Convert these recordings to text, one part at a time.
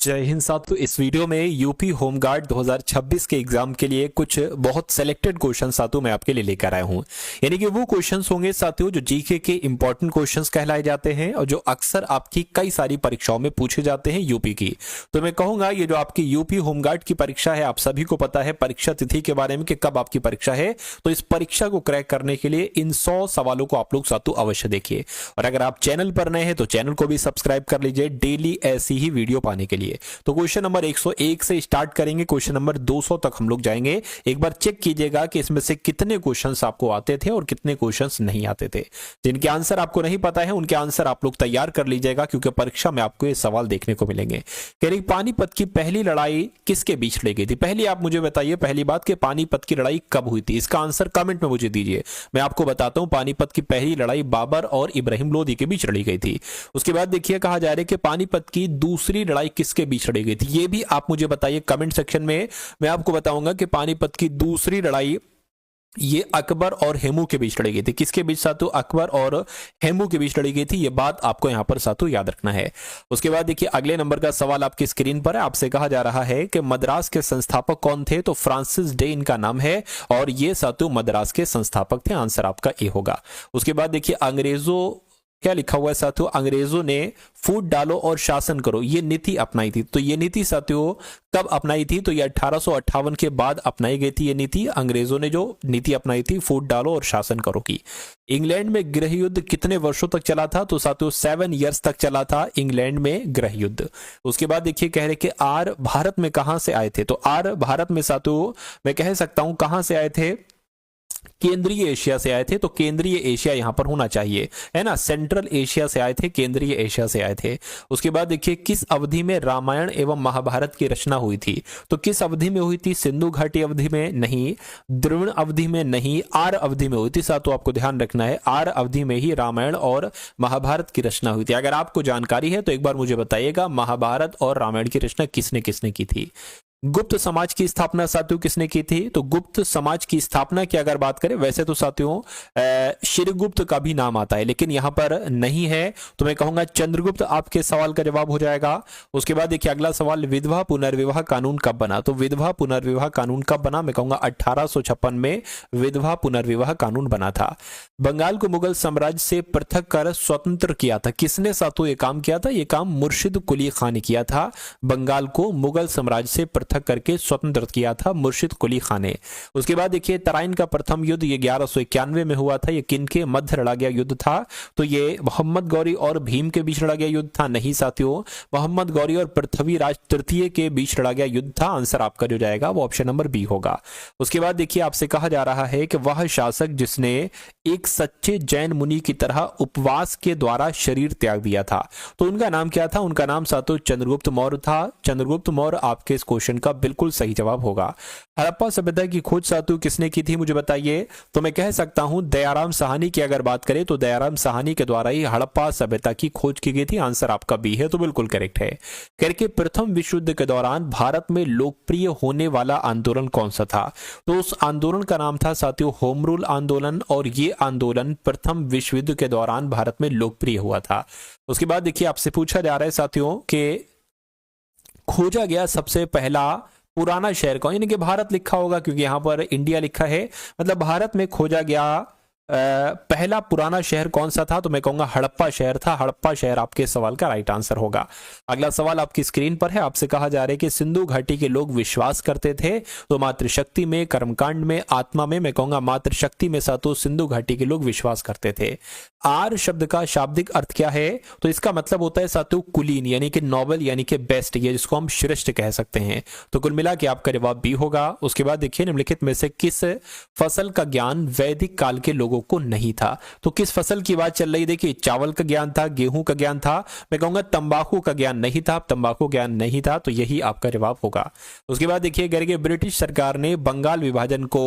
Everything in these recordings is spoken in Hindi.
जय हिंद साथियों। इस वीडियो में यूपी होमगार्ड 2026 के एग्जाम के लिए कुछ बहुत सेलेक्टेड क्वेश्चन साथियों मैं आपके लिए लेकर आया हूं। यानी कि वो क्वेश्चंस होंगे साथियों जो जीके के इंपॉर्टेंट क्वेश्चंस कहलाए जाते हैं और जो अक्सर आपकी कई सारी परीक्षाओं में पूछे जाते हैं यूपी की। तो मैं कहूंगा ये जो आपकी यूपी होमगार्ड की परीक्षा है, आप सभी को पता है परीक्षा तिथि के बारे में कि कब आपकी परीक्षा है। तो इस परीक्षा को क्रैक करने के लिए इन 100 सवालों को आप लोग साथियों अवश्य देखिए। और अगर आप चैनल पर नए हैं तो चैनल को भी सब्सक्राइब कर लीजिए डेली ऐसी ही वीडियो पाने के लिए। तो क्वेश्चन नंबर 101 से स्टार्ट करेंगे, क्वेश्चन नंबर 200 तक हम लोग जाएंगे। एक बार चेक कीजिएगा कि इसमें से कितने क्वेश्चंस आपको आते थे और कितने क्वेश्चंस नहीं आते थे। जिनके आंसर आपको नहीं पता है उनके आंसर आप लोग तैयार कर लीजिएगा, क्योंकि परीक्षा में आपको ये सवाल देखने को मिलेंगे। कह रही पानीपत की पहली लड़ाई किसके बीच लड़ी गई थी? पहली आप मुझे बताइए पहली बात कि पानीपत की लड़ाई कब हुई थी। इसका आंसर कमेंट में मुझे दीजिए। मैं आपको बताता हूं पानीपत की पहली लड़ाई बाबर और इब्राहिम लोदी के बीच लड़ी गई थी। उसके बाद देखिए कहा जा रहा है कि पानीपत की दूसरी लड़ाई किसके बीच लड़ी गई थी, ये भी आप मुझे बताइए कमेंट सेक्शन में। मैं आपको बताऊंगा कि पानीपत की दूसरी लड़ाई ये अकबर और हेमू के बीच लड़ी गई थी। किसके बीच साथियों? अकबर और हेमू के बीच लड़ी गई थी। ये बात आपको यहां पर साथियों याद रखना है। उसके बाद देखिए अगले नंबर का सवाल आपकी स्क्रीन पर है। आपसे कहा जा रहा है कि मद्रास के संस्थापक कौन थे? तो फ्रांसिस डे इनका नाम है और ये साथियों मद्रास के संस्थापक थे। आंसर आपका ए होगा। उसके बाद देखिए अंग्रेजों क्या लिखा हुआ है साथियों? अंग्रेजों ने फूट डालो और शासन करो ये नीति अपनाई थी। तो ये नीति साथियों कब अपनाई थी? तो ये 1858 के बाद अपनाई गई थी। ये नीति अंग्रेजों ने जो नीति अपनाई थी फूट डालो और शासन करो की। इंग्लैंड में गृह युद्ध कितने वर्षों तक चला था? तो साथियों 7 ईयर्स तक चला था इंग्लैंड में गृह युद्ध। उसके बाद देखिए कह रहे कि आर भारत में कहां से आए थे? तो आर भारत में साथियों मैं कह सकता हूं कहां से आए थे? केंद्रीय एशिया से आए थे। तो केंद्रीय एशिया यहां पर होना चाहिए, है ना। सेंट्रल एशिया से आए थे, केंद्रीय एशिया से आए थे। उसके बाद देखिए किस अवधि में रामायण एवं महाभारत की रचना हुई थी? तो किस अवधि में हुई थी? सिंधु घाटी अवधि में नहीं, द्रविड़ अवधि में नहीं, आर अवधि में हुई थी। साथ आपको ध्यान रखना है आर अवधि में ही रामायण और महाभारत की रचना हुई थी। अगर आपको जानकारी है तो एक बार मुझे बताइएगा महाभारत और रामायण की रचना किसने किसने की थी। गुप्त समाज की स्थापना साथियों किसने की थी? तो गुप्त समाज की स्थापना की अगर बात करें, वैसे तो साथियों श्रीगुप्त का भी नाम आता है लेकिन यहां पर नहीं है, तो मैं कहूंगा चंद्रगुप्त आपके सवाल का जवाब हो जाएगा। उसके बाद देखिए अगला सवाल विधवा पुनर्विवाह कानून कब बना? तो विधवा पुनर्विवाह कानून कब बना? मैं कहूंगा 1856 में विधवा पुनर्विवाह कानून बना था। बंगाल को मुगल साम्राज्य से पृथक कर स्वतंत्र किया था किसने साथियों? ये काम किया था, ये काम मुर्शिद कुली खान ने किया था। बंगाल को मुगल साम्राज्य से पृथक करके स्वतंत्र किया था मुर्शिद कुली खान ने। उसके बाद देखिए तराइन का प्रथम युद्ध ये 1191 में हुआ था। ये किन के मध्य लड़ा गया युद्ध था? तो ये मोहम्मद गौरी और भीम के बीच लड़ा गया युद्ध था। नहीं साथियों, मोहम्मद गौरी और पृथ्वीराज तृतीय के बीच लड़ा गया युद्ध था। आंसर आपका जो जाएगा वो ऑप्शन नंबर बी होगा। उसके बाद देखिए आपसे कहा जा रहा है कि वह शासक जिसने एक सच्चे जैन मुनि की तरह उपवास के द्वारा शरीर त्याग दिया था, तो उनका नाम क्या था? उनका नाम साथियों चंद्रगुप्त मौर्य था। चंद्रगुप्त मौर्य आपके इस क्वेश्चन का बिल्कुल सही जवाब होगा। हड़प्पा सभ्यता की खोज साथियों किसने की थी? मुझे बताइए। तो मैं कह सकता हूं दयाराम साहनी की अगर बात करें तो दयाराम साहनी के द्वारा ही हड़प्पा सभ्यता की खोज की गई थी। आंसर आपका बी है, तो बिल्कुल करेक्ट है। करके प्रथम विश्व युद्ध के दौरान भारत में लोकप्रिय होने वाला आंदोलन कौन सा था? तो उस आंदोलन का नाम था साथियों होम रूल आंदोलन और ये आंदोलन प्रथम विश्व युद्ध के दौरान भारत में लोकप्रिय हुआ था। उसके बाद देखिए आपसे पूछा जा रहा है साथियों कि खोजा गया सबसे पहला पुराना शहर कौन? यानी कि भारत लिखा होगा क्योंकि यहां पर इंडिया लिखा है, मतलब भारत में खोजा गया पहला पुराना शहर कौन सा था? तो मैं कहूंगा हड़प्पा शहर था। हड़प्पा शहर आपके सवाल का राइट आंसर होगा। अगला सवाल आपकी स्क्रीन पर है। आपसे कहा जा रहा है कि सिंधु घाटी के लोग विश्वास करते थे तो मातृशक्ति में, कर्मकांड में, आत्मा में। मैं कहूंगा मातृशक्ति में साथियों सिंधु घाटी के लोग विश्वास करते थे। आर शब्द का शाब्दिक अर्थ क्या है? तो इसका मतलब होता है साथियों कुलीन, यानी कि नोबल, यानी कि बेस्ट, ये जिसको हम श्रेष्ठ कह सकते हैं। तो कुल मिला के आपका जवाब बी होगा। उसके बाद देखिए निम्नलिखित में से किस फसल का ज्ञान वैदिक काल के लोगों को नहीं था? तो किस फसल की बात चल रही? देखिए चावल का ज्ञान था, गेहूं का ज्ञान था। मैं कहूंगा तंबाकू का ज्ञान नहीं था। तंबाकू ज्ञान नहीं था, तो यही आपका जवाब होगा। उसके बाद देखिए करके ब्रिटिश सरकार ने बंगाल विभाजन को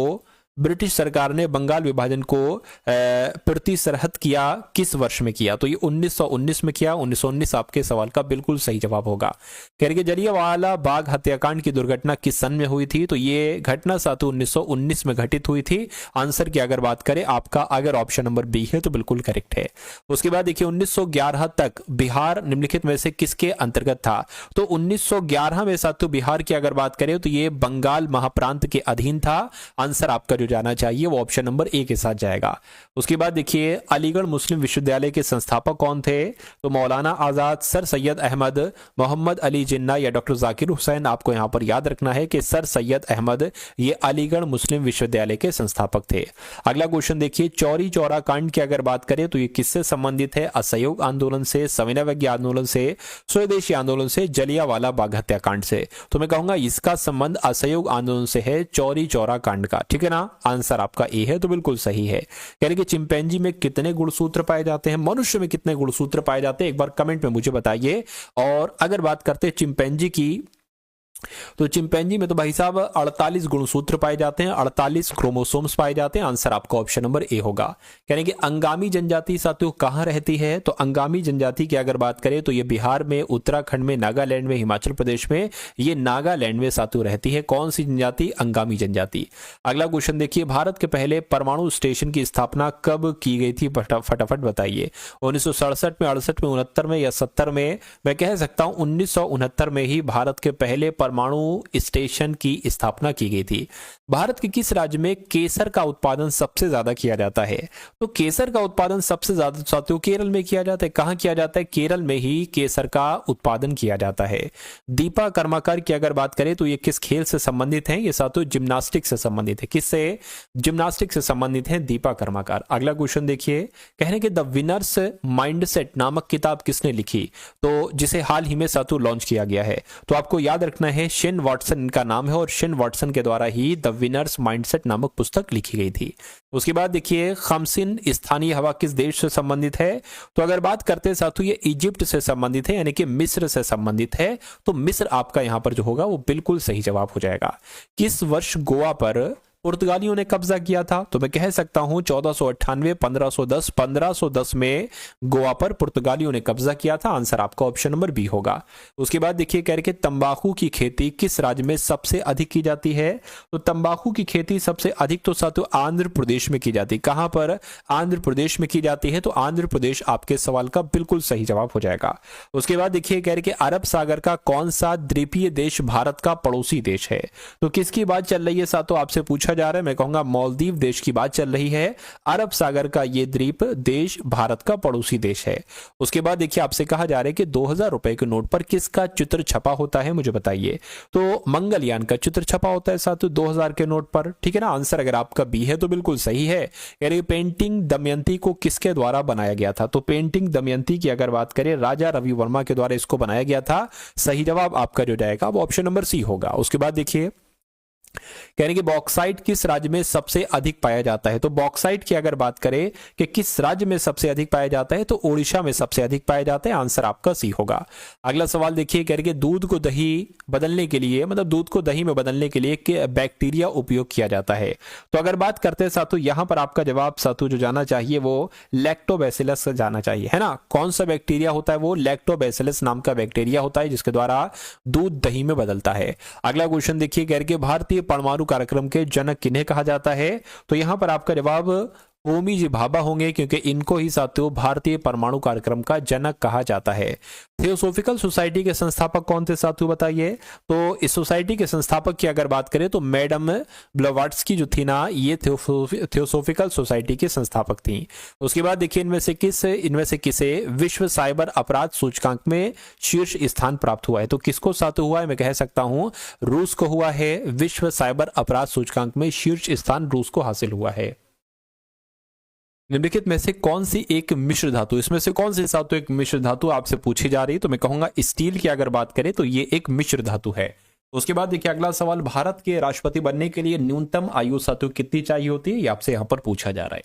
ब्रिटिश सरकार ने बंगाल विभाजन को प्रतिसरहद किया किस वर्ष में किया? तो ये 1919 में किया। 1919 आपके सवाल का बिल्कुल सही जवाब होगा। कह रहे जलियांवाला बाग हत्याकांड की दुर्घटना किस सन में हुई थी? तो ये घटना साथियों 1919 में घटित हुई थी। आंसर की अगर बात करें आपका अगर ऑप्शन नंबर बी है तो बिल्कुल करेक्ट है। उसके बाद देखिए 1911 तक बिहार निम्नलिखित में से किसके अंतर्गत था? तो 1911 में साथियों बिहार की अगर बात करें तो ये बंगाल महाप्रांत के अधीन था। आंसर आपका जो जाना चाहिए वो ऑप्शन नंबर ए के साथ जाएगा। उसके बाद देखिए अलीगढ़ मुस्लिम विश्वविद्यालय के संस्थापक कौन थे? तो मौलाना आजाद, सर सैयद अहमद, मोहम्मद अली जिन्ना या डॉक्टर जाकिर हुसैन। आपको यहां पर याद रखना है कि सर सैयद अहमद ये अलीगढ़ मुस्लिम विश्वविद्यालय के संस्थापक थे। अगला क्वेश्चन देखिए चौरी चौरा कांड की अगर बात करें तो ये किससे संबंधित है? असहयोग आंदोलन से, सविनय अवज्ञा आंदोलन से, स्वदेशी आंदोलन से, जलियांवाला बाग हत्याकांड से। तो मैं कहूंगा इसका संबंध असहयोग आंदोलन से है, चौरी चौरा कांड का। ठीक है ना, आंसर आपका ए है तो बिल्कुल सही है। यानी कि चिंपैंजी में कितने गुणसूत्र पाए जाते हैं, मनुष्य में कितने गुणसूत्र पाए जाते हैं, एक बार कमेंट में मुझे बताइए। और अगर बात करते हैं चिंपैंजी की तो चिंपैंजी में तो भाई साहब 48 गुणसूत्र पाए जाते हैं, 48 क्रोमोसोम्स पाए जाते हैं। आंसर आपका ऑप्शन नंबर ए होगा। यानी कि अंगामी जनजाति साथियों कहां रहती है? तो अंगामी जनजाति की अगर बात करें तो ये बिहार में, उत्तराखंड में, नागालैंड में, हिमाचल प्रदेश में, ये नागालैंड में साथियों रहती है। कौन सी जनजाति? अंगामी जनजाति। अगला क्वेश्चन देखिए भारत के पहले परमाणु स्टेशन की स्थापना कब की गई थी? फटाफट बताइए। 1967 में, 68 में, 69 में या 70 में? मैं कह सकता हूं 1969 में ही भारत के पहले परमाणु स्टेशन की स्थापना की गई थी। भारत के किस राज्य में केसर का उत्पादन सबसे ज्यादा किया जाता है? तो केसर का उत्पादन सबसे ज्यादा साथियों केरल में किया जाता है। कहां किया जाता है? केरल में ही केसर का उत्पादन किया जाता है। दीपा कर्माकर की अगर बात करें तो ये किस खेल से संबंधित है? ये साथियों जिम्नास्टिक से संबंधित है। किससे? जिम्नास्टिक से संबंधित है दीपा कर्माकर। अगला क्वेश्चन देखिए कहने के द विनर्स माइंडसेट नामक किताब किसने लिखी? तो जिसे हाल ही में साथियों लॉन्च किया गया है। तो आपको याद रखना है शेन वॉटसन इनका नाम है और शेन वॉटसन के द्वारा ही द विनर्स माइंडसेट नामक पुस्तक लिखी गई थी। उसके बाद देखिए खमसिन स्थानीय हवा किस देश से संबंधित है? तो अगर बात करते हैं साथियों ये इजिप्ट से संबंधित है, यानी कि मिस्र से संबंधित है। तो मिस्र आपका यहां पर जो होगा वो बिल्कुल सही जवाब हो जाएगा। किस वर्ष गोवा पर पुर्तगालियों ने कब्जा किया था? तो मैं कह सकता हूं 1498, 1510, 1510 में गोवा पर पुर्तगालियों ने कब्जा किया था। आंसर आपका ऑप्शन नंबर बी होगा। उसके बाद देखिए कह रहे कि तंबाकू की खेती किस राज्य में सबसे अधिक की जाती है? तो तंबाकू की खेती सबसे अधिक तो साथियों आंध्र प्रदेश में की जाती है। कहां पर? आंध्र प्रदेश में की जाती है। तो आंध्र प्रदेश आपके सवाल का बिल्कुल सही जवाब हो जाएगा। उसके बाद देखिए कह रहे कि अरब सागर का कौन सा द्वीपीय देश भारत का पड़ोसी देश है? तो किसकी बात चल रही है साथियों? आपसे पूछा जा रहा है। मैं कहूंगा मालदीव देश की बात चल रही है। अरब सागर का ये द्वीप देश भारत का पड़ोसी देश है। उसके बाद देखिए आपसे कहा जा रहा है कि 2000 रुपए के नोट पर किसका चित्र छपा होता है? मुझे बताइए। तो मंगलयान का चित्र छपा होता है साथियों 2000 के नोट पर। ठीक है ना, आंसर अगर आपका बी है तो बिल्कुल सही है। यानी पेंटिंग दमयंती को किसके द्वारा बनाया गया था? तो पेंटिंग दमयंती की अगर बात करें राजा रवि वर्मा के द्वारा इसको बनाया गया था। सही जवाब आपका जो जाएगा वो ऑप्शन नंबर सी होगा। उसके बाद देखिए कहने कि बॉक्साइट किस राज्य में सबसे अधिक पाया जाता है? तो बॉक्साइट की अगर बात करें कि किस राज्य में सबसे अधिक पाया जाता है तो ओडिशा में सबसे अधिक पाया जाता है। आंसर आपका सी होगा। अगला सवाल देखिए कह रहे कि दूध को दही बदलने के लिए, मतलब दूध को दही में बदलने के लिए बैक्टीरिया उपयोग किया जाता है। तो अगर बात करते हैं साथों यहां पर आपका जवाब साथों जो जाना चाहिए वो लैक्टोबैसिलस से जाना चाहिए, है ना। कौन सा बैक्टीरिया होता है? वो लैक्टोबैसिलस नाम का बैक्टीरिया होता है जिसके द्वारा दूध दही में बदलता है। अगला क्वेश्चन देखिए कह रहे कि भारतीय परमाणु कार्यक्रम के जनक किन्हें कहा जाता है? तो यहां पर आपका जवाब होमी जी भाभा होंगे क्योंकि इनको ही साथियों भारतीय परमाणु कार्यक्रम का जनक कहा जाता है। थियोसोफिकल सोसाइटी के संस्थापक कौन थे साथियों बताइए? तो इस सोसाइटी के संस्थापक की अगर बात करें तो मैडम ब्लवाट्स्की जो थी ना, ये थियोसोफिकल सोसाइटी के संस्थापक थी। उसके बाद देखिए इनमें से किसे विश्व साइबर अपराध सूचकांक में शीर्ष स्थान प्राप्त हुआ है? तो किसको साथियों हुआ है? मैं कह सकता हूं रूस को हुआ है। विश्व साइबर अपराध सूचकांक में शीर्ष स्थान रूस को हासिल हुआ है। निम्नलिखित में से कौन सी एक मिश्र धातु, इसमें से कौन सी सातों एक मिश्र धातु आपसे पूछी जा रही है? तो मैं कहूंगा स्टील की अगर बात करें तो ये एक मिश्र धातु है। उसके बाद देखिए अगला सवाल भारत के राष्ट्रपति बनने के लिए न्यूनतम आयु साथियों कितनी चाहिए होती है? ये आपसे यहां पर पूछा जा रहा है।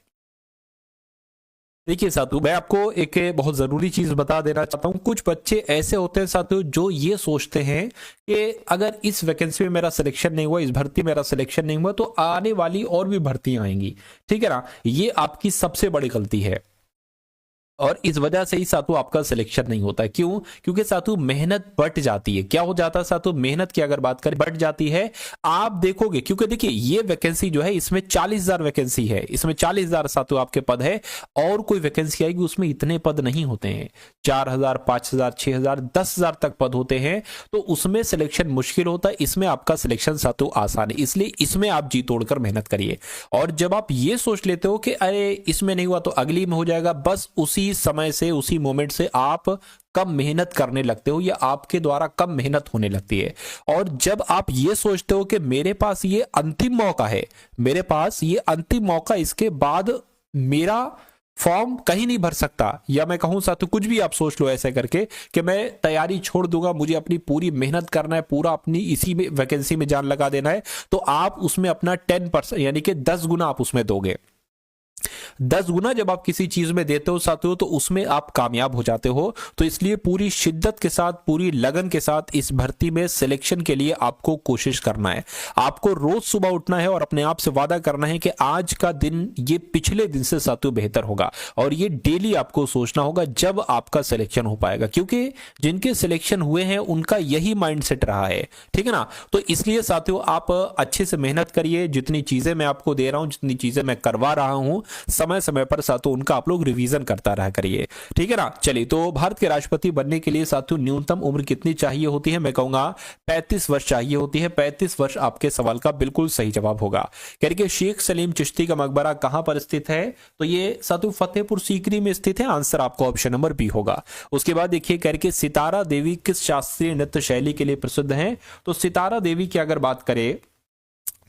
देखिए साथियों, मैं आपको एक बहुत जरूरी चीज बता देना चाहता हूँ। कुछ बच्चे ऐसे होते हैं साथियों जो ये सोचते हैं कि अगर इस वैकेंसी में मेरा सिलेक्शन नहीं हुआ, इस भर्ती में मेरा सिलेक्शन नहीं हुआ, तो आने वाली और भी भर्तियां आएंगी। ठीक है ना, ये आपकी सबसे बड़ी गलती है और इस वजह से ही सातु आपका सिलेक्शन नहीं होता है। क्यों? क्योंकि सातु मेहनत बढ़ जाती है। क्या हो जाता है सातु? मेहनत की अगर बात करें बढ़ जाती है। आप देखोगे, क्योंकि देखिए ये वैकेंसी जो है इसमें 40,000 वैकेंसी है, इसमें 40,000 सातु आपके पद है। और कोई वैकेंसी आएगी उसमें इतने पद नहीं होते हैं, 4,000, 5,000, 6,000, 10,000 तक पद होते हैं। तो उसमें सिलेक्शन मुश्किल होता है, इसमें आपका सिलेक्शन सातु आसान है। इसलिए इसमें आप जी तोड़कर मेहनत करिए। और जब आप ये सोच लेते हो कि अरे इसमें नहीं हुआ तो अगली में हो जाएगा, बस उसी समय से, उसी मोमेंट से आप कम मेहनत करने लगते हो या आपके द्वारा कम मेहनत होने लगती है। और जब आप ये सोचते हो कि मेरे पास ये अंतिम मौका है, मेरे पास ये अंतिम मौका, इसके बाद मेरा फॉर्म कहीं नहीं भर सकता, या मैं कहूं साथियों कुछ भी आप सोच लो ऐसे करके कि मैं तैयारी छोड़ दूंगा, मुझे अपनी पूरी मेहनत करना है, पूरा अपनी इसी में वैकेंसी में जान लगा देना है, तो आप उसमें अपना 10% यानी कि 10 गुना आप उसमें दोगे। 10 गुना जब आप किसी चीज में देते हो साथियों तो उसमें आप कामयाब हो जाते हो। तो इसलिए पूरी शिद्दत के साथ, पूरी लगन के साथ इस भर्ती में सिलेक्शन के लिए आपको कोशिश करना है। आपको रोज सुबह उठना है और अपने आप से वादा करना है कि आज का दिन ये पिछले दिन से साथियों बेहतर होगा। और ये डेली आपको सोचना होगा जब आपका सिलेक्शन हो पाएगा, क्योंकि जिनके सिलेक्शन हुए हैं उनका यही माइंडसेट रहा है। ठीक है ना, तो इसलिए साथियों आप अच्छे से मेहनत करिए। जितनी चीजें मैं आपको दे रहा हूं, जितनी चीजें मैं करवा रहा हूं, समय समय पर साथियों उनका आप लोग रिवीजन करता रहा करिए। ठीक है ना। चलिए, तो भारत के राष्ट्रपति बनने के लिए साथियों न्यूनतम उम्र कितनी चाहिए होती है? मैं कहूंगा 35 वर्ष चाहिए होती है। 35 वर्ष आपके सवाल का बिल्कुल सही जवाब होगा। कह शेख सलीम चिश्ती का मकबरा कहां पर स्थित है? तो ये साथियों फतेहपुर सीकरी में स्थित है। आंसर आपको ऑप्शन नंबर बी होगा। उसके बाद देखिए कह सितारा देवी किस शास्त्रीय नृत्य शैली के लिए प्रसिद्ध है? तो सितारा देवी की अगर बात करें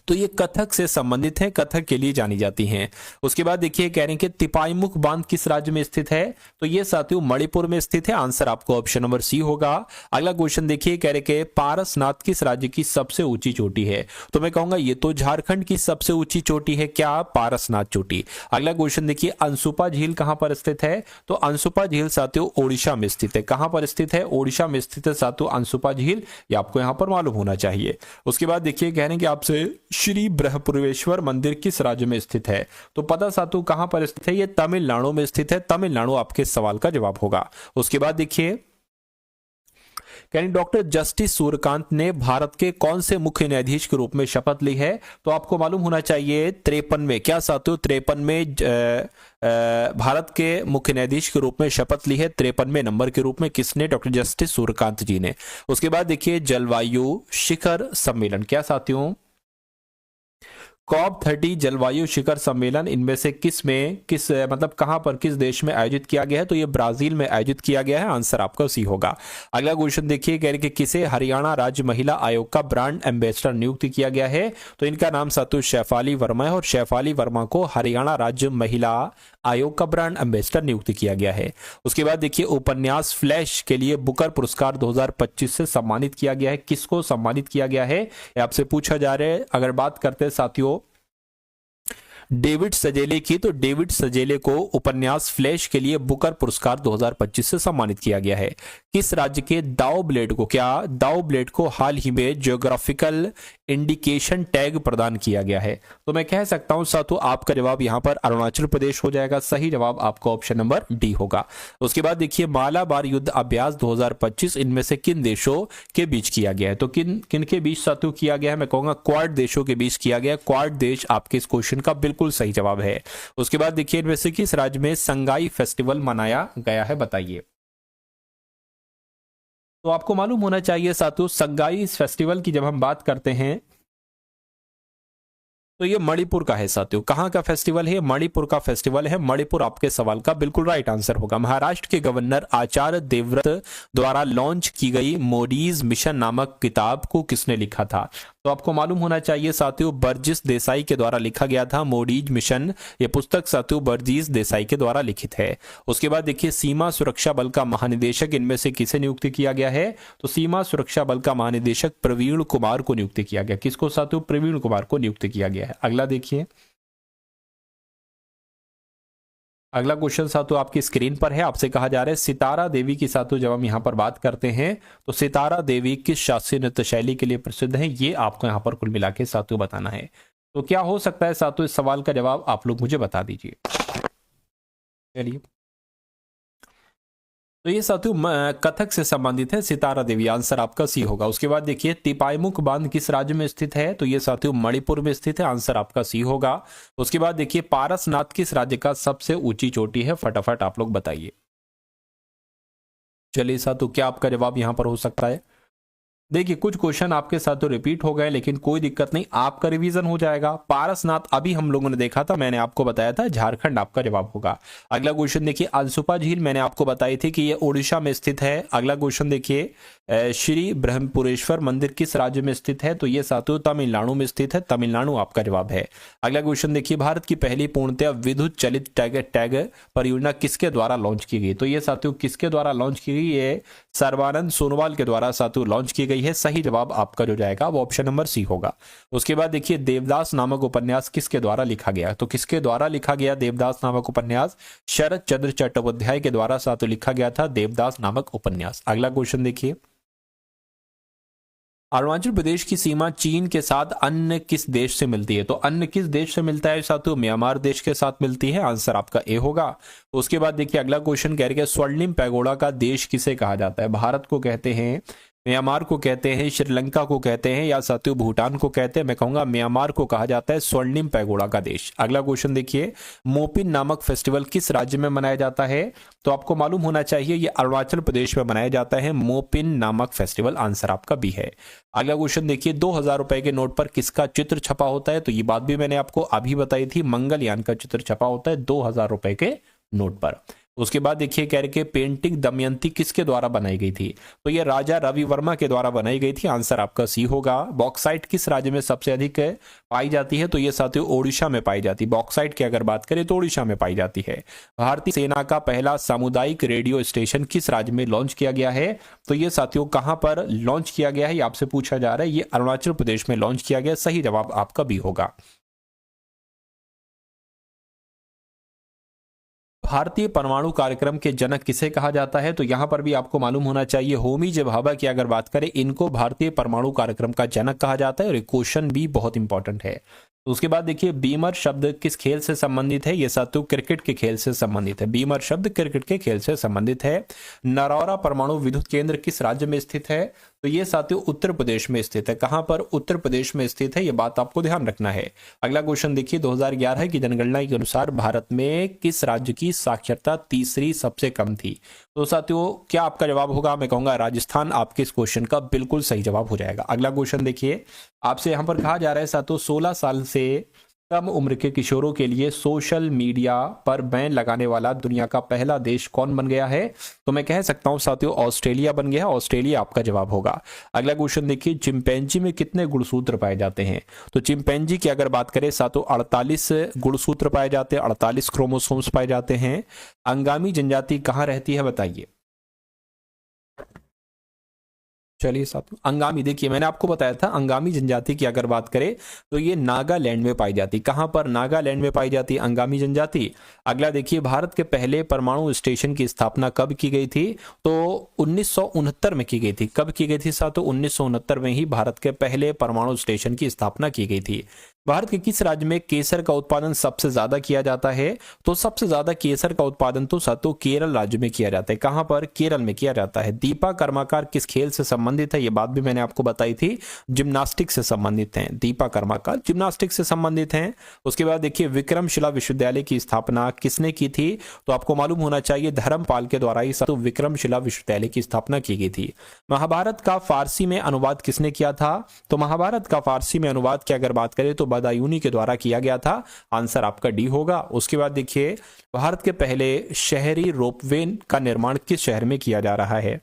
तो ये कथक से संबंधित है, कथक के लिए जानी जाती हैं। उसके बाद देखिए कह रहे हैं कि तिपाईमुख बांध किस राज्य में स्थित है? तो ये साथियों मणिपुर में स्थित है। आंसर आपको ऑप्शन नंबर सी होगा। अगला क्वेश्चन देखिए कह रहे कि पारसनाथ किस राज्य की सबसे ऊंची चोटी है? तो मैं कहूंगा ये तो झारखंड की सबसे ऊंची चोटी है। क्या? पारसनाथ चोटी। अगला क्वेश्चन देखिए अंसुपा झील कहां पर स्थित है? तो अंसुपा झील साथियों ओडिशा में स्थित है। कहां पर स्थित है? ओडिशा में स्थित है साथियों अंसुपा झील। ये आपको यहां पर मालूम होना चाहिए। उसके बाद देखिए कह रहे हैं कि आपसे श्री बृहपुरेश्वर मंदिर किस राज्य में स्थित है? तो पता सातु कहां पर स्थित है? ये तमिलनाडु में स्थित है। तमिलनाडु आपके सवाल का जवाब होगा। उसके बाद देखिए डॉक्टर जस्टिस सूर्यकांत ने भारत के कौन से मुख्य न्यायाधीश के रूप में शपथ ली है? तो आपको मालूम होना चाहिए 53 में। क्या साथियों 53 में भारत के मुख्य न्यायाधीश के रूप में शपथ ली है? 53वें नंबर के रूप में किसने? डॉक्टर जस्टिस सूर्यकांत जी ने। उसके बाद देखिए जलवायु शिखर सम्मेलन, क्या साथियों COP30 जलवायु शिखर सम्मेलन इनमें से किस में, किस मतलब कहां पर, किस देश में आयोजित किया गया है? तो ये ब्राजील में आयोजित किया गया है। आंसर आपका सी होगा। अगला क्वेश्चन देखिए कह रहे कि किसे हरियाणा राज्य महिला आयोग का ब्रांड एम्बेसडर नियुक्त किया गया है? तो इनका नाम सातु शेफाली वर्मा है और शेफाली वर्मा को हरियाणा राज्य महिला आयोग का ब्रांड एम्बेसडर नियुक्त किया गया है। उसके बाद देखिए उपन्यास फ्लैश के लिए बुकर पुरस्कार 2025 से सम्मानित किया गया है। किसको सम्मानित किया गया है आपसे पूछा जा रहा है। अगर बात करते हैं साथियों डेविड सजेले की, तो डेविड सजेले को उपन्यास फ्लैश के लिए बुकर पुरस्कार 2025 से सम्मानित किया गया है। किस राज्य के दाओ ब्लेड को, क्या दाओ ब्लेड को हाल ही में जियोग्राफिकल इंडिकेशन टैग प्रदान किया गया है? तो मैं कह सकता हूं साथियों आपका जवाब यहां पर अरुणाचल प्रदेश हो जाएगा। सही जवाब आपका ऑप्शन नंबर डी होगा। उसके बाद देखिए मालाबार युद्ध अभ्यास 2025 इनमें से किन देशों के बीच किया गया है? तो किन किन के बीच साथियों किया गया है? मैं कहूंगा क्वाड देशों के बीच किया गया। क्वाड देश आपके इस क्वेश्चन का बिल्कुल सही जवाब है। उसके बाद देखिए इनमें से किस राज्य में संगाई फेस्टिवल मनाया गया है? बताइए। तो आपको मालूम होना चाहिए साथियों संगाई इस फेस्टिवल की जब हम बात करते हैं तो ये मणिपुर का है साथियों। कहां का फेस्टिवल है? मणिपुर का फेस्टिवल है। मणिपुर आपके सवाल का बिल्कुल राइट आंसर होगा। महाराष्ट्र के गवर्नर आचार्य देवव्रत द्वारा लॉन्च की गई मोडीज मिशन नामक किताब को किसने लिखा था? तो आपको मालूम होना चाहिए साथियों बर्जिस देसाई के द्वारा लिखा गया था मोडीज मिशन। ये पुस्तक साथियों बर्जिस देसाई के द्वारा लिखित है। उसके बाद देखिए सीमा सुरक्षा बल का महानिदेशक इनमें से किसे नियुक्त किया गया है? तो सीमा सुरक्षा बल का महानिदेशक प्रवीण कुमार को नियुक्त किया गया। किसको साथियों? प्रवीण कुमार को नियुक्त किया गया है। अगला देखिए अगला क्वेश्चन साथियों आपकी स्क्रीन पर है, आपसे कहा जा रहा है सितारा देवी की साथियों जब हम यहाँ पर बात करते हैं तो सितारा देवी किस शास्त्रीय नृत्य शैली के लिए प्रसिद्ध है, ये आपको यहाँ पर कुल मिला के साथियों बताना है। तो क्या हो सकता है साथियों, इस सवाल का जवाब आप लोग मुझे बता दीजिए। चलिए, तो ये साथियों कथक से संबंधित है, सितारा देवी, आंसर आपका सी होगा। उसके बाद देखिए तिपाईमुख बांध किस राज्य में स्थित है, तो ये साथियों मणिपुर में स्थित है, आंसर आपका सी होगा। उसके बाद देखिए पारसनाथ किस राज्य का सबसे ऊंची चोटी है, फटाफट आप लोग बताइए। चलिए साथियों, क्या आपका जवाब यहां पर हो सकता है? देखिए कुछ क्वेश्चन आपके साथ तो रिपीट हो गए, लेकिन कोई दिक्कत नहीं, आपका रिवीजन हो जाएगा। पारसनाथ अभी हम लोगों ने देखा था, मैंने आपको बताया था झारखंड आपका जवाब होगा। अगला क्वेश्चन देखिए अनसुपा झील, मैंने आपको बताई थी कि ये ओडिशा में स्थित है। अगला क्वेश्चन देखिए श्री ब्रह्मपुरेश्वर मंदिर किस राज्य में स्थित है, तो ये साथियों तमिलनाडु में स्थित है, तमिलनाडु आपका जवाब है। अगला क्वेश्चन देखिए भारत की पहली पूर्णतः विद्युत चलित टैग परियोजना किसके द्वारा लॉन्च की गई, तो ये साथियों किसके द्वारा लॉन्च की गई, ये सर्बानंद सोनोवाल के द्वारा साथियों लॉन्च की गई है। सही जवाब आपका जो जाएगा वो ऑप्शन नंबर सी होगा। उसके बाद देखिए देवदास नामक उपन्यास किसके द्वारा लिखा गया, तो किसके द्वारा लिखा गया देवदास नामक उपन्यास, शरद चंद्र चट्टोपाध्याय के द्वारा साथियों लिखा गया था देवदास नामक उपन्यास। अगला क्वेश्चन देखिए अरुणाचल प्रदेश की सीमा चीन के साथ अन्य किस देश से मिलती है, तो अन्य किस देश से मिलता है साथियों, म्यांमार देश के साथ मिलती है, आंसर आपका ए होगा। उसके बाद देखिए अगला क्वेश्चन कह रहे हैं स्वर्णिम पैगोडा का देश किसे कहा जाता है, भारत को कहते हैं, म्यांमार को कहते हैं, श्रीलंका को कहते हैं, या साथियों भूटान को कहते हैं, मैं कहूंगा म्यांमार को कहा जाता है स्वर्णिम पैगोडा का देश। अगला क्वेश्चन देखिए मोपिन नामक फेस्टिवल किस राज्य में मनाया जाता है, तो आपको मालूम होना चाहिए ये अरुणाचल प्रदेश में मनाया जाता है मोपिन नामक फेस्टिवल, आंसर आपका बी है। अगला क्वेश्चन देखिए 2000 रुपए के नोट पर किसका चित्र छपा होता है, तो ये बात भी मैंने आपको अभी बताई थी, मंगलयान का चित्र छपा होता है 2000 रुपए के नोट पर। उसके बाद देखिए कह रहे कि पेंटिंग दमयंती किसके द्वारा बनाई गई थी, तो ये राजा रवि वर्मा के द्वारा बनाई गई थी, आंसर आपका सी होगा। बॉक्साइट किस राज्य में सबसे अधिक पाई जाती है, तो ये साथियों ओडिशा में पाई जाती है, बॉक्साइट की अगर बात करें तो ओडिशा में पाई जाती है। भारतीय सेना का पहला सामुदायिक रेडियो स्टेशन किस राज्य में लॉन्च किया गया है, तो ये साथियों कहां पर लॉन्च किया गया है, ये आपसे पूछा जा रहा है, ये अरुणाचल प्रदेश में लॉन्च किया गया, सही जवाब आपका भी होगा। भारतीय परमाणु कार्यक्रम के जनक किसे कहा जाता है, तो यहां पर भी आपको मालूम होना चाहिए होमी जे भाभा की अगर बात करें, इनको भारतीय परमाणु कार्यक्रम का जनक कहा जाता है, और क्वेश्चन भी बहुत इंपॉर्टेंट है। तो उसके बाद देखिए बीमर शब्द किस खेल से संबंधित है, ये साथियों क्रिकेट के खेल से संबंधित है, बीमर शब्द क्रिकेट के खेल से संबंधित है। नरौरा परमाणु विद्युत केंद्र किस राज्य में स्थित है, तो ये साथियों उत्तर प्रदेश में स्थित है, कहां पर, उत्तर प्रदेश में स्थित है, ये बात आपको ध्यान रखना है। अगला क्वेश्चन देखिए 2011 की जनगणना के अनुसार भारत में किस राज्य की साक्षरता तीसरी सबसे कम थी, तो साथियों क्या आपका जवाब होगा, मैं कहूंगा राजस्थान आपके इस क्वेश्चन का बिल्कुल सही जवाब हो जाएगा। अगला क्वेश्चन देखिए आपसे यहां पर कहा जा रहा है साथियों 16 साल से कम उम्र के किशोरों के लिए सोशल मीडिया पर बैन लगाने वाला दुनिया का पहला देश कौन बन गया है, तो मैं कह सकता हूं साथियों ऑस्ट्रेलिया बन गया, ऑस्ट्रेलिया आपका जवाब होगा। अगला क्वेश्चन देखिए चिंपैंजी में कितने गुणसूत्र पाए जाते हैं, तो चिंपैंजी की अगर बात करें साथियों 48 गुणसूत्र पाए जाते हैं, 48 क्रोमोसोम्स पाए जाते हैं। अंगामी जनजाति कहां रहती है बताइए। चलिए साथियों अंगामी, देखिए मैंने आपको बताया था अंगामी जनजाति की अगर बात करें तो ये नागालैंड में पाई जाती, कहां पर, नागालैंड में पाई जाती अंगामी जनजाति। अगला देखिए भारत के पहले परमाणु स्टेशन की स्थापना कब की गई थी, तो 1969 में की गई थी, कब की गई थी साथियों, 1969 में ही भारत के पहले परमाणु स्टेशन की स्थापना की गई थी। भारत के किस राज्य में केसर का उत्पादन सबसे ज्यादा किया जाता है, तो सबसे ज्यादा केसर का उत्पादन तो साथियों केरल राज्य में किया जाता है, कहां पर, केरल में किया जाता है। दीपा कर्माकर किस खेल से संबंधित है, ये बात भी मैंने आपको बताई थी, जिम्नास्टिक से संबंधित हैं, दीपा कर्माकर जिम्नास्टिक से संबंधित हैं। उसके बाद देखिए विक्रमशिला विश्वविद्यालय की स्थापना किसने की थी, तो आपको मालूम होना चाहिए धर्मपाल के द्वारा ही साथियों विक्रमशिला विश्वविद्यालय की स्थापना की गई थी। महाभारत का फारसी में अनुवाद किसने किया था, तो महाभारत का फारसी में अनुवाद की अगर बात करें तो बदायूनी के द्वारा किया गया था, आंसर आपका डी होगा। उसके बाद देखिए भारत के पहले शहरी रोपवे का निर्माण किस शहर में किया जा रहा है,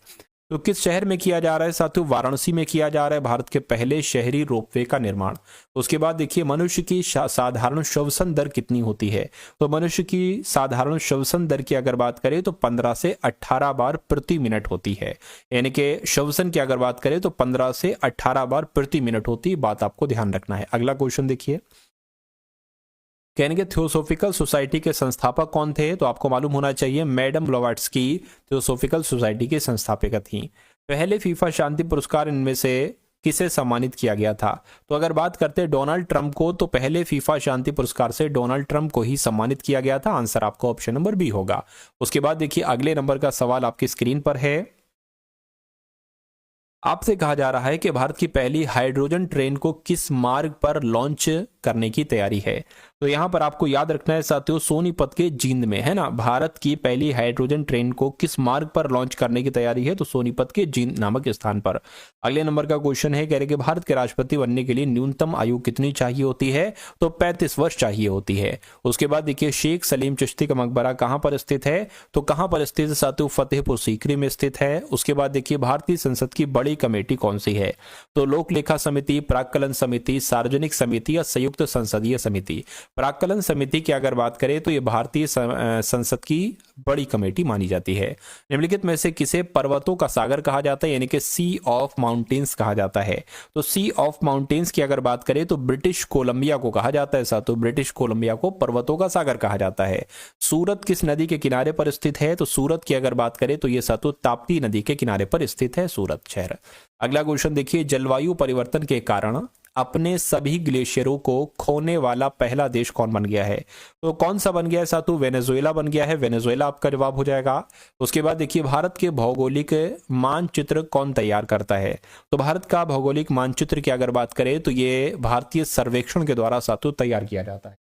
तो किस शहर में किया जा रहा है साथियों, वाराणसी में किया जा रहा है भारत के पहले शहरी रोपवे का निर्माण। उसके बाद देखिए मनुष्य की साधारण श्वसन दर कितनी होती है, तो मनुष्य की साधारण श्वसन दर की अगर बात करें तो 15 से 18 बार प्रति मिनट होती है, यानी कि श्वसन की अगर बात करें तो 15 से 18 बार प्रति मिनट होती है, बात आपको ध्यान रखना है। अगला क्वेश्चन देखिए कहने के थियोसॉफिकल सोसाइटी के संस्थापक कौन थे? तो आपको मालूम होना चाहिए मैडम ब्लोवाट्स्की थियोसॉफिकल सोसाइटी की संस्थापिका थी। पहले फीफा शांति पुरस्कार इनमें से किसे सम्मानित किया गया था? तो अगर बात करते हैं डोनाल्ड ट्रंप को, तो पहले फीफा शांति पुरस्कार से डोनाल्ड ट्रंप को ही सम्मानित किया गया था। आंसर आपका ऑप्शन नंबर बी होगा। उसके बाद देखिए अगले नंबर का सवाल आपकी स्क्रीन पर है। आपसे कहा जा रहा है कि भारत की पहली हाइड्रोजन ट्रेन को किस मार्ग पर लॉन्च करने की तैयारी है? तो यहां पर आपको याद रखना है साथियों, सोनीपत के जींद में है ना, भारत की पहली हाइड्रोजन ट्रेन को किस मार्ग पर लॉन्च करने की तैयारी है? तो सोनीपत के जींद नामक स्थान पर। अगले नंबर का क्वेश्चन है, कह रहे कि भारत के राष्ट्रपति बनने के लिए न्यूनतम आयु कितनी चाहिए होती है? तो 35 वर्ष चाहिए होती है। उसके बाद देखिए शेख सलीम चिश्ती का मकबरा कहां पर स्थित है? तो कहां पर स्थित है साथियों? फतेहपुर सीकरी में स्थित है। उसके बाद देखिए भारतीय संसद की बड़ी कमेटी कौन सी है? तो लोक लेखा समिति, प्राक्कलन समिति, सार्वजनिक समिति या संयुक्त संसदीय समिति? प्राक्कलन समिति की अगर बात करें तो यह भारतीय संसद की बड़ी कमेटी मानी जाती है। निम्नलिखित में से किसे पर्वतों का सागर कहा जाता है, यानी कि सी ऑफ माउंटेन्स कहा जाता है? तो सी ऑफ माउंटेन्स की अगर बात करें तो ब्रिटिश कोलंबिया को कहा जाता है साथियों, ब्रिटिश कोलंबिया को पर्वतों का सागर कहा जाता है। सूरत किस नदी के किनारे पर स्थित है? तो सूरत की अगर बात करें तो यह साथियों ताप्ती नदी के किनारे पर स्थित है सूरत शहर। अगला क्वेश्चन देखिए, जलवायु परिवर्तन के कारण अपने सभी ग्लेशियरों को खोने वाला पहला देश कौन बन गया है? तो कौन सा बन गया है साथियों? वेनेजुएला बन गया है। वेनेजुएला आपका जवाब हो जाएगा। उसके बाद देखिए भारत के भौगोलिक मानचित्र कौन तैयार करता है? तो भारत का भौगोलिक मानचित्र की अगर बात करें तो ये भारतीय सर्वेक्षण के द्वारा साथियों तैयार किया जाता है,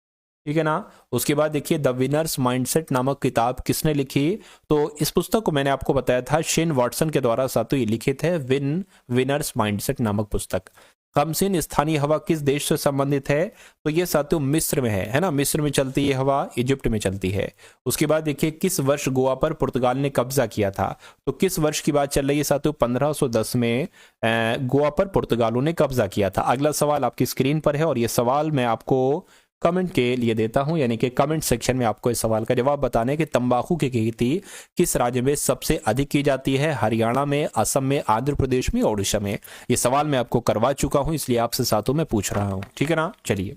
ठीक है ना। उसके बाद देखिए द विनर्स माइंडसेट नामक किताब किसने लिखी? तो इस पुस्तक को मैंने आपको बताया था शेन वॉटसन के द्वारा साथियों ये लिखित है विनर्स माइंडसेट नामक पुस्तक। कमसिन स्थानीय हवा किस देश से संबंधित है? तो ये साथियों मिस्र में है ना, मिस्र में चलती है हवा, इजिप्ट में चलती है। उसके बाद देखिए किस वर्ष गोवा पर पुर्तगाल ने कब्जा किया था? तो किस वर्ष की बात चल रही है साथियों? 1510 में गोवा पर पुर्तगालों ने कब्जा किया था। अगला सवाल आपकी स्क्रीन पर है और ये सवाल मैं आपको कमेंट के लिए देता हूं, यानी कि कमेंट सेक्शन में आपको इस सवाल का जवाब बताने कि तंबाकू की खेती किस राज्य में सबसे अधिक की जाती है? हरियाणा में, असम में, आंध्र प्रदेश में, ओडिशा में? ये सवाल मैं आपको करवा चुका हूं, इसलिए आपसे साथों में पूछ रहा हूं, ठीक है ना। चलिए